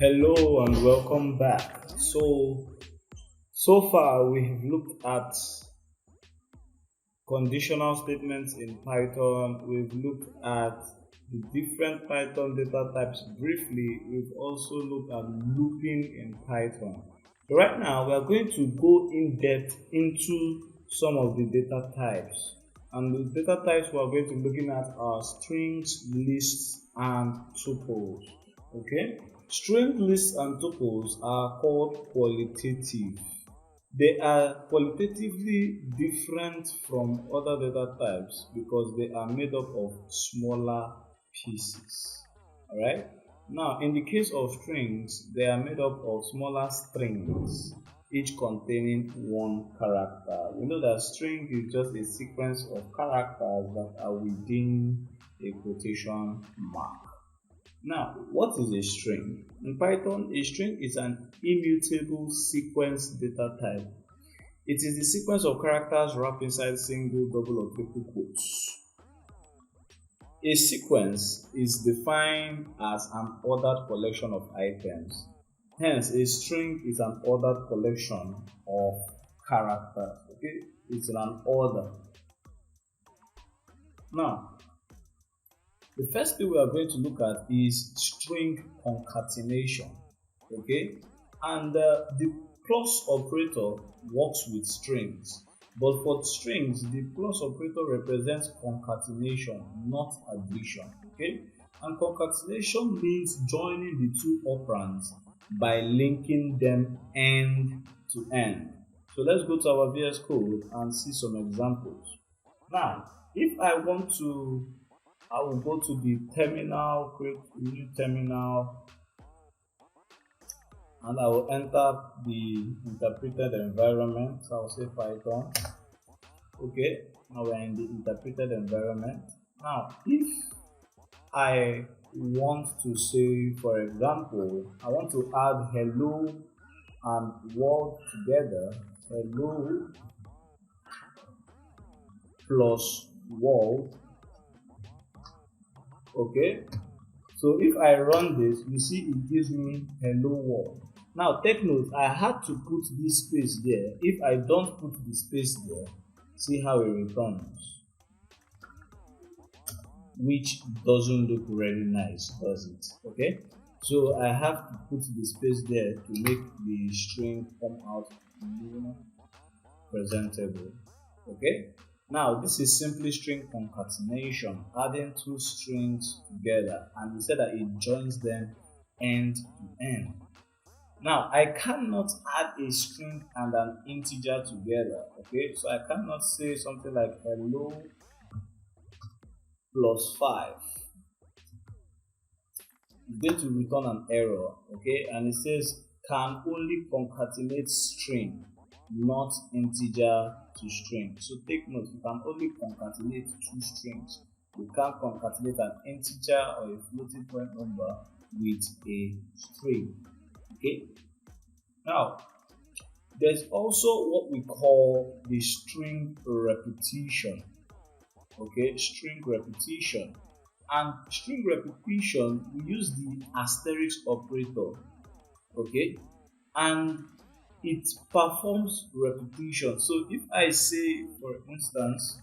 Hello and welcome back. So far we have looked at conditional statements in Python. We've looked at the different Python data types briefly. We've also looked at looping in Python. So right now we are going to go in depth into some of the data types. And the data types we are going to be looking at are strings, lists, and tuples. Okay? String lists and tuples are called qualitative. They are qualitatively different from other data types because they are made up of smaller pieces. Alright? Now, in the case of strings, they are made up of smaller strings, each containing one character. We know that string is just a sequence of characters that are within a quotation mark. Now, what is a string? In Python, a string is an immutable sequence data type. It is the sequence of characters wrapped inside single, double, or triple quotes. A sequence is defined as an ordered collection of items. Hence, a string is an ordered collection of characters. Okay, it's in an order. Now, the first thing we are going to look at is string concatenation. Okay, and the plus operator works with strings, but for strings the plus operator represents concatenation, not addition. Okay, and concatenation means joining the two operands by linking them end to end. So let's go to our VS Code and see some examples. Now, if I want to, I will go to the terminal, create a new terminal, and I will enter the interpreted environment. So I'll say Python. Okay, now we're in the interpreted environment. Now, if I want to say, for example, I want to add hello and world together, hello plus world. Okay, so if I run this, you see it gives me hello world. Now take note, I had to put this space there. If I don't put the space there, see how it returns, which doesn't look really nice, does it? Okay, so I have to put the space there to make the string come out presentable. Okay, now this is simply string concatenation, adding two strings together, and we said that it joins them end to end. Now I cannot add a string and an integer together. Okay, so I cannot say something like hello plus 5. It's going to return an error. Okay, and it says can only concatenate string, not integer to string. So take note, you can only concatenate two strings. You can't concatenate an integer or a floating point number with a string. Okay, now there's also what we call the string repetition. Okay, string repetition. And string repetition, we use the asterisk operator. Okay, and it performs repetition. So if I say, for instance,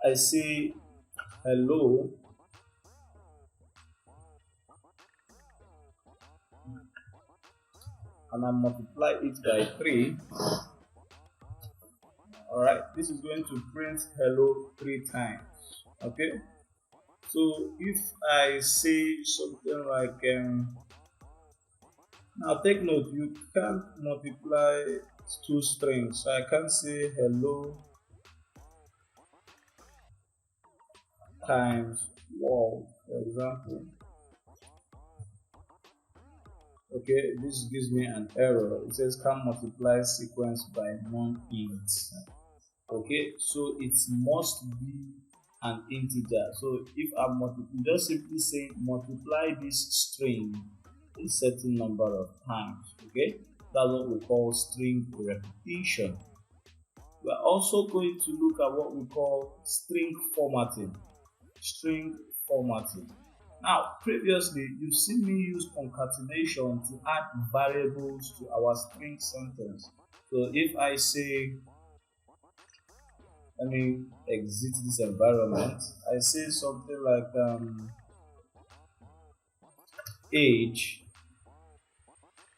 I say hello and I multiply it by 3, alright, this is going to print hello 3 times. Okay, so if I say something like now take note, you can't multiply two strings, so I can't say hello times world, for example. Okay, this gives me an error. It says can't multiply sequence by non-int. Okay, so it must be an integer. So if I'm just simply saying multiply this string a certain number of times. Okay, that's what we call string repetition. We are also going to look at what we call string formatting. String formatting. Now, previously, you've seen me use concatenation to add variables to our string sentence. So if I say, let me exit this environment, I say something like age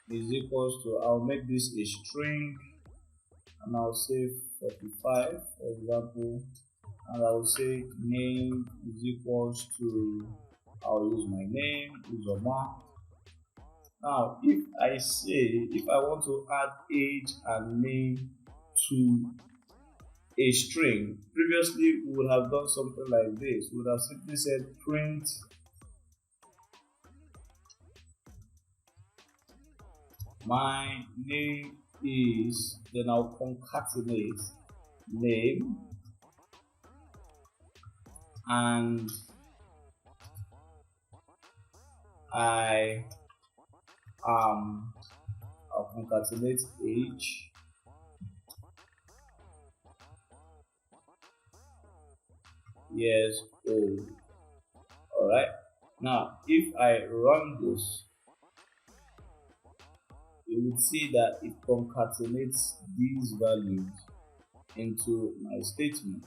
is equals to, I'll make this a string, and I'll say 45, for example, and I'll say name is equals to, I'll use my name, Uzoma. Now, if I want to add age and name to a string, previously we would have done something like this. We would have simply said print my name is, then I'll concatenate name and I'll concatenate age years old. Alright, now if I run this, you will see that it concatenates these values into my statement.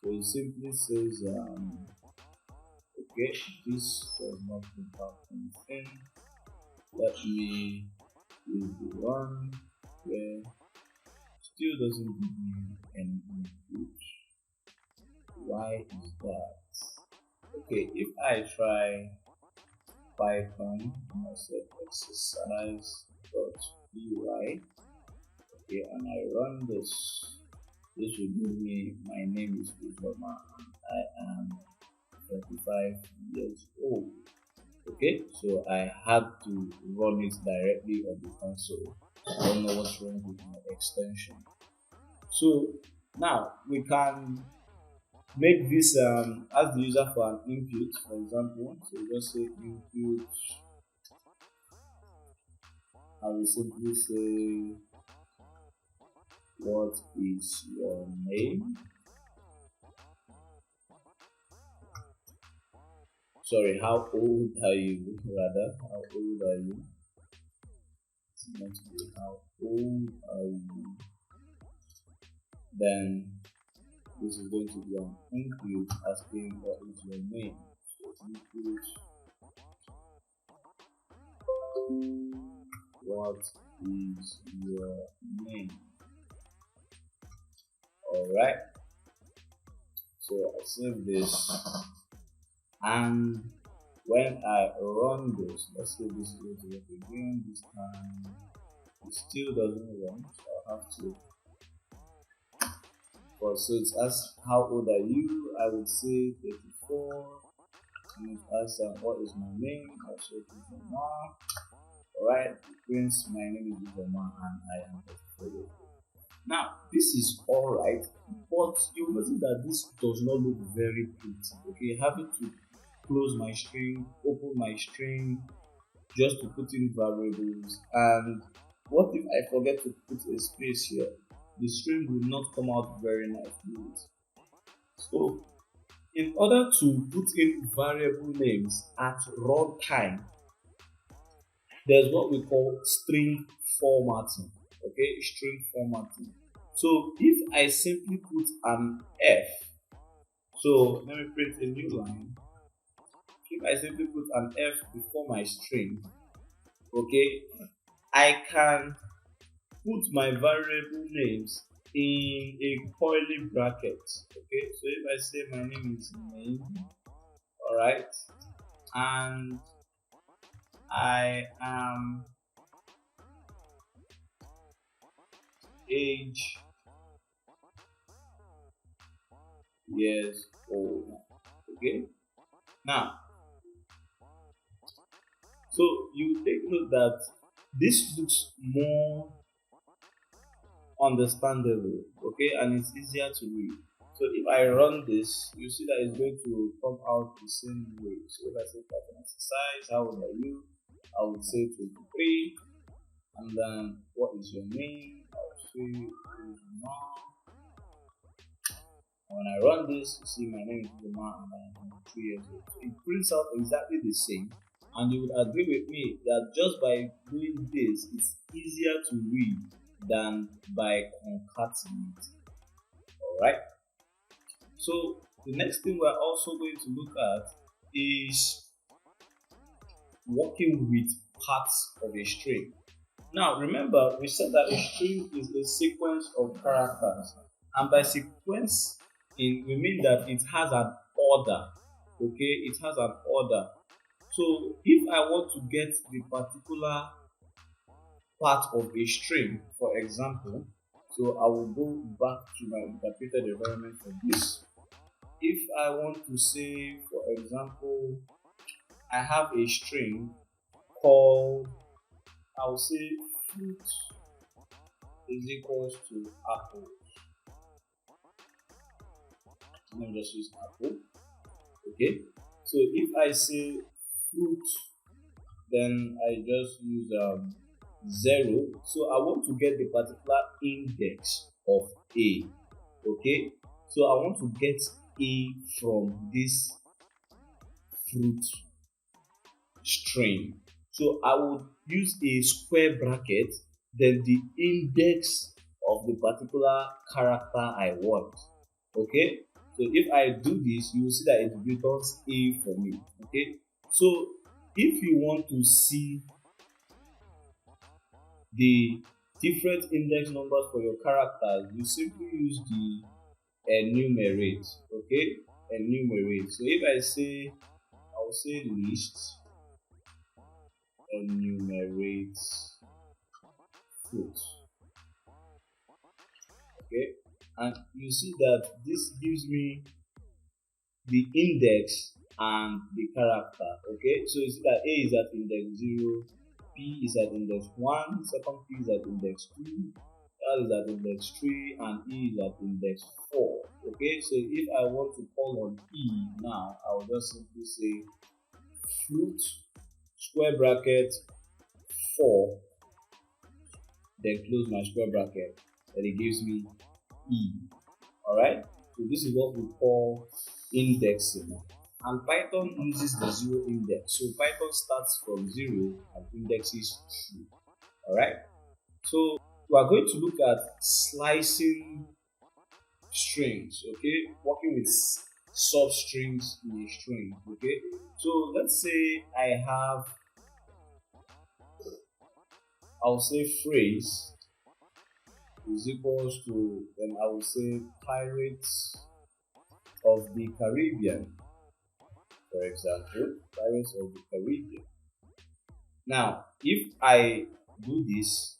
So it simply says, okay, this does not print out anything. Let me use the one where still doesn't give me any input. Why is that? Okay, if I try Python and I set exercise.py, okay, and I run this, this will give me my name is Uzoma and I am 35 years old. Okay, so I had to run it directly on the console. I don't know what's wrong with my extension. So now we can make this ask the user for an input, for example. So just say input. I will simply say, what is your name? Sorry, how old are you? Rather, how old are you? It's meant to be how old are you? Then this is going to be an include asking what is your name. So include what is your name. Alright. So I save this, and when I run this, let's say this is going to work again. This time it still doesn't run, so I'll have to. So it asks how old are you? I would say 34. And it asks what is my name? I'll say Uzoma. Alright, it prints my name is Uzoma and I am 34 years old. Now this is alright, but you notice that this does not look very pretty. Okay, having to close my string, open my string just to put in variables, and what if I forget to put a space here? The string will not come out very nicely. So in order to put in variable names at runtime, there's what we call string formatting. Okay, string formatting. So if I simply put an F, so let me print a new line. If I simply put an F before my string, okay, I can put my variable names in a curly bracket. Okay, so if I say my name is name, alright, and I am age years old. Okay, now so you take note that this looks more understandable, okay, and it's easier to read. So if I run this, you see that it's going to come out the same way. So if I say Python exercise, how old are you? I would say 23, and then what is your name? I would say And when I run this, you see my name is Zuma and I am 23 years old. So it prints out exactly the same. And you would agree with me that just by doing this, it's easier to read than by concatenating. Alright? So the next thing we're also going to look at is working with parts of a string. Now remember, we said that a string is a sequence of characters, and by sequence we mean that it has an order. Okay, it has an order. So if I want to get the particular part of a string, for example, so I will go back to my interpreted environment for this. If I want to say, for example, I have a string called, I'll say fruit is equals to apple. Let me just use apple. Okay. So if I say fruit, then I just use 0. So I want to get the particular index of A. Okay. So I want to get A from this fruit string. So I would use a square bracket, then the index of the particular character I want. Okay. So if I do this, you will see that it returns A for me. Okay. So if you want to see the different index numbers for your characters, you simply use the enumerate. Okay, enumerate. So if I say, I'll say list enumerate fruit. Okay, and you see that this gives me the index and the character. Okay, so you see that A is at index 0, P is at index 1, second P is at index 2, L is at index 3, and E is at index 4. Okay, so if I want to call on E now, I will just simply say fruit square bracket 4, then close my square bracket, and it gives me E. Alright, so this is what we call indexing. And Python uses the 0 index. So Python starts from 0 and indexes 2. Alright, so we are going to look at slicing strings, okay, working with substrings in a string. Okay, so let's say I'll say phrase is equals to, then I will say Pirates of the Caribbean, for example, Pirates of the Caribbean. Now if I do this,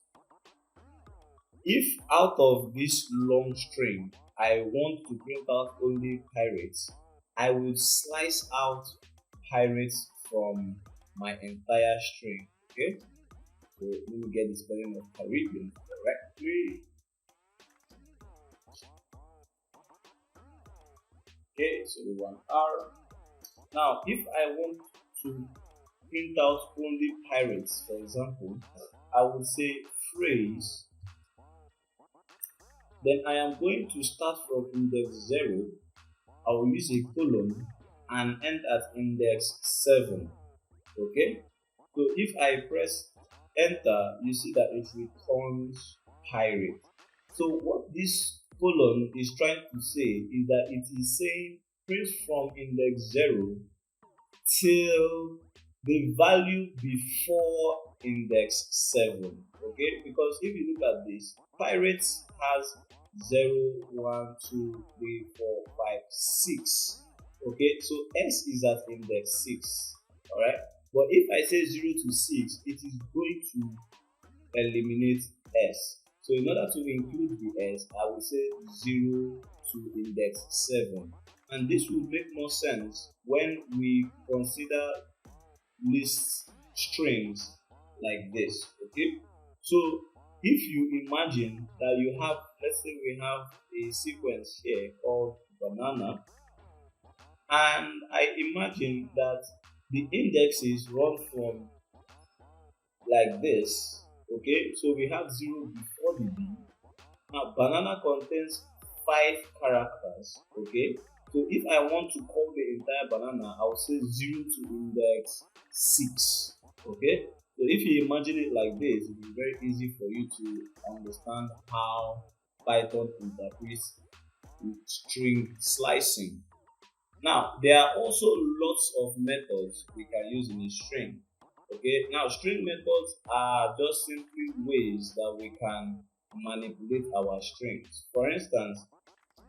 if out of this long string I want to print out only pirates, I would slice out pirates from my entire string. Okay, so let me get the spelling of Caribbean correctly. Okay, so we want R. Now if I want to print out only pirates, for example, I would say phrase, then I am going to start from index 0. I will use a colon and end at index 7. Okay, so if I press enter, you see that it returns pirate. So what this colon is trying to say is that it is saying print from index 0 till the value before index 7. Okay, because if you look at this, pirates has 0, 1, 2, 3, 4, 5, 6. Okay, so S is at index 6. Alright, but if I say 0 to 6, it is going to eliminate S. So in order to include the S, I will say 0 to index 7. And this will make more sense when we consider list strings like this. Okay, so if you imagine that you have, let's say we have a sequence here called banana, and I imagine that the indexes run from like this. Okay, so we have 0 before the B. Now banana contains 5 characters. Okay, so if I want to call the entire banana, I'll say 0 to index 6. Okay, so if you imagine it like this, it will be very easy for you to understand how Python interprets string slicing. Now, there are also lots of methods we can use in a string. Okay, now string methods are just simply ways that we can manipulate our strings. For instance,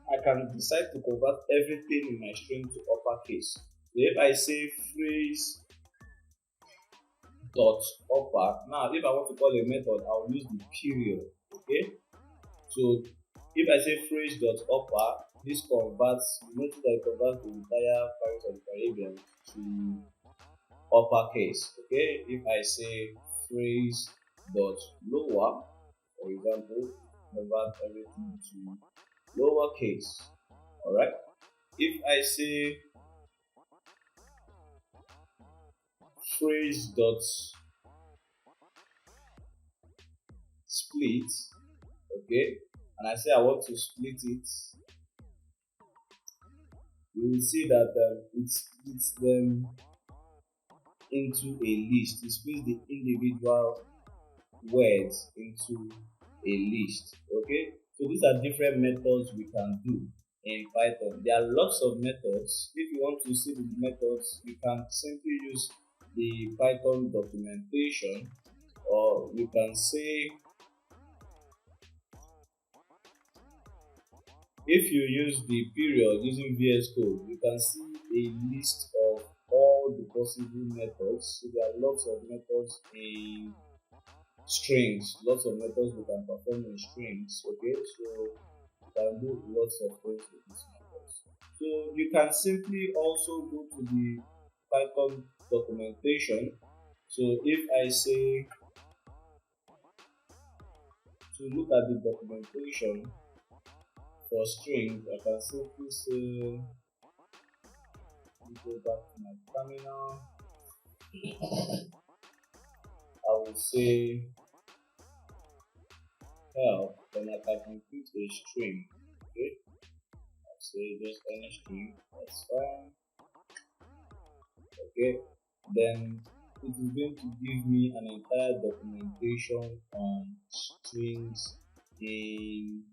I can decide to convert everything in my string to uppercase. So if I say phrase dot upper, now if I want to call a method, I'll use the period. Okay, so if I say phrase dot upper, this converts, notice that it converts the entire Pirates of the Caribbean to uppercase. Okay, if I say phrase dot lower, for example, convert everything to lowercase. Alright, if I say phrase dot split, okay, and I say I want to split it, we will see that it splits them into a list. It splits the individual words into a list. Okay, so these are different methods we can do in Python. There are lots of methods. If you want to see the methods, you can simply use the Python documentation, or you can say, if you use the period using VS Code, you can see a list of all the possible methods. So there are lots of methods in strings, lots of methods we can perform in strings. Okay, so you can do lots of things with these methods. So you can simply also go to the Python documentation. So if I say to look at the documentation for strings, I can simply say, go back to my terminal. I will say help, then I can include a string. Okay, I'll say just any string, that's fine. Okay, then it is going to give me an entire documentation on strings in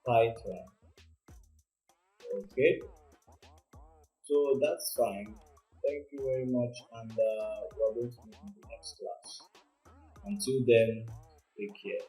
Python. Okay, so that's fine. Thank you very much, and we're going to meet in the next class. Until then, take care.